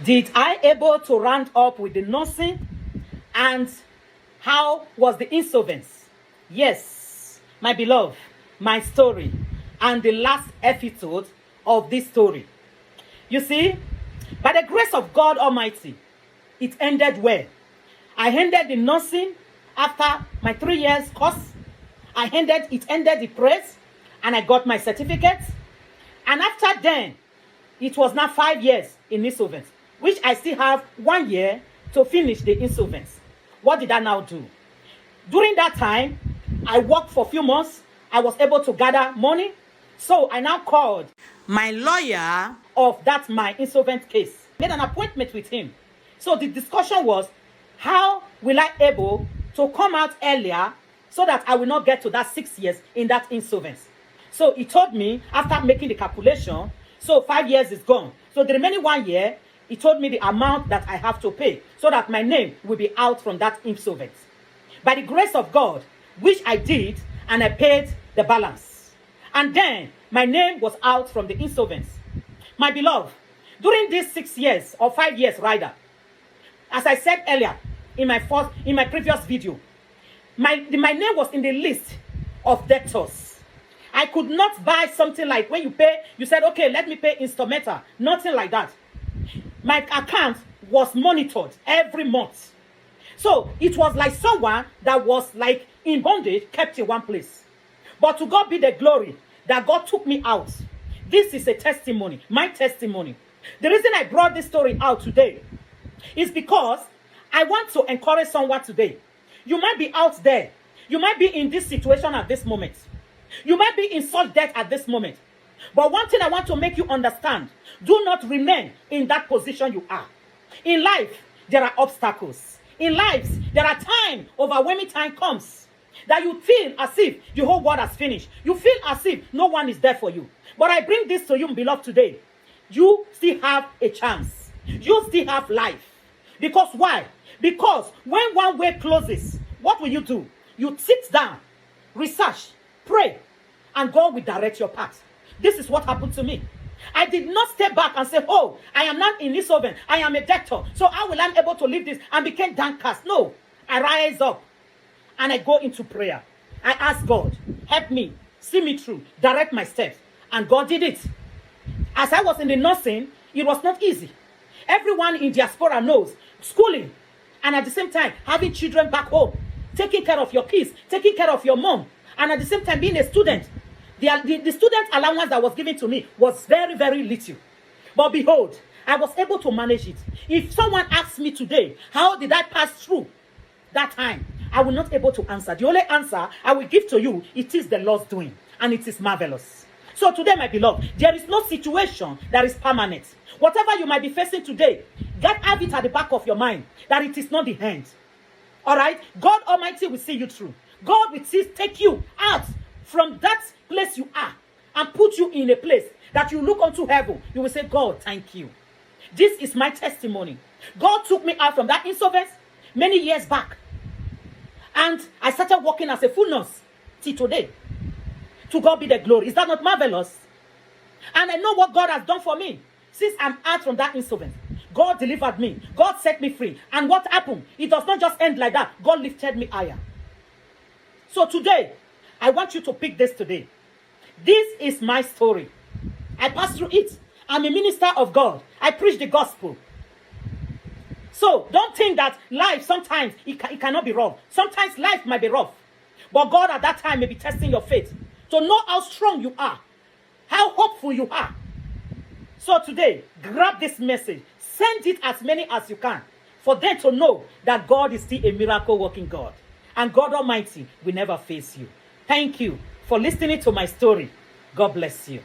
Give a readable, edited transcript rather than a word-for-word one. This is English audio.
Did I able to round up with the nursing? And how was the insolvency? Yes, my beloved, my story and the last episode of this story. You see, by the grace of God Almighty, it ended well. I ended the nursing after my 3 years course. It ended the praise, and I got my certificate. And after then, it was now 5 years in insolvency, which I still have 1 year to finish the insolvency. What did I now do? During that time, I worked for a few months. I was able to gather money. So I now called my lawyer of that my insolvent case. Made an appointment with him. So the discussion was, how will I able to come out earlier so that I will not get to that 6 years in that insolvency? So he told me, after making the calculation, so 5 years is gone. So the remaining 1 year, he told me the amount that I have to pay so that my name will be out from that insolvency. By the grace of God, which I did, and I paid the balance. And then my name was out from the insolvency. My beloved, during these 6 years or 5 years rather, as I said earlier in my previous video, my name was in the list of debtors. I could not buy something like when you pay, you said, okay, let me pay instrumental. Nothing like that. My account was monitored every month. So it was like someone that was like in bondage, kept in one place. But to God be the glory that God took me out. This is a testimony, my testimony. The reason I brought this story out today is because I want to encourage someone today. You might be out there. You might be in this situation at this moment. You might be in such debt at this moment. But one thing I want to make you understand, do not remain in that position you are. In life, there are obstacles. In life, there are times, overwhelming time comes, that you feel as if the whole world has finished. You feel as if no one is there for you. But I bring this to you, beloved, today. You still have a chance. You still have life. Because why? Because when one way closes, what will you do? You sit down, research, pray, and God will direct your path. This is what happened to me. I did not step back and say, oh, I am not in insolvent. I am a debtor. So how will I be able to leave this and become downcast? No. I rise up and I go into prayer. I ask God, help me, see me through, direct my steps. And God did it. As I was in the nursing, it was not easy. Everyone in diaspora knows schooling and at the same time having children back home, taking care of your kids, taking care of your mom, and at the same time being a student. The student allowance that was given to me was very, very little. But behold, I was able to manage it. If someone asks me today, how did I pass through that time? I will not be able to answer. The only answer I will give to you, it is the Lord's doing. And it is marvelous. So today, my beloved, there is no situation that is permanent. Whatever you might be facing today, have it at the back of your mind that it is not the end. All right? God Almighty will see you through. God will take you out from that place you are and put you in a place that you look unto heaven. You will say, God, thank you. This is my testimony. God took me out from that insolvency many years back. And I started working as a full nurse till today. To God be the glory. Is that not marvelous? And I know what God has done for me. Since I'm out from that insolvency, God delivered me. God set me free. And what happened? It does not just end like that. God lifted me higher. So today, I want you to pick this today. This is my story. I passed through it. I'm a minister of God. I preach the gospel. So don't think that life sometimes it cannot be rough. Sometimes life might be rough. But God at that time may be testing your faith to know how strong you are, how hopeful you are. So today, grab this message. Send it as many as you can for them to know that God is still a miracle-working God. And God Almighty will never face you. Thank you for listening to my story. God bless you.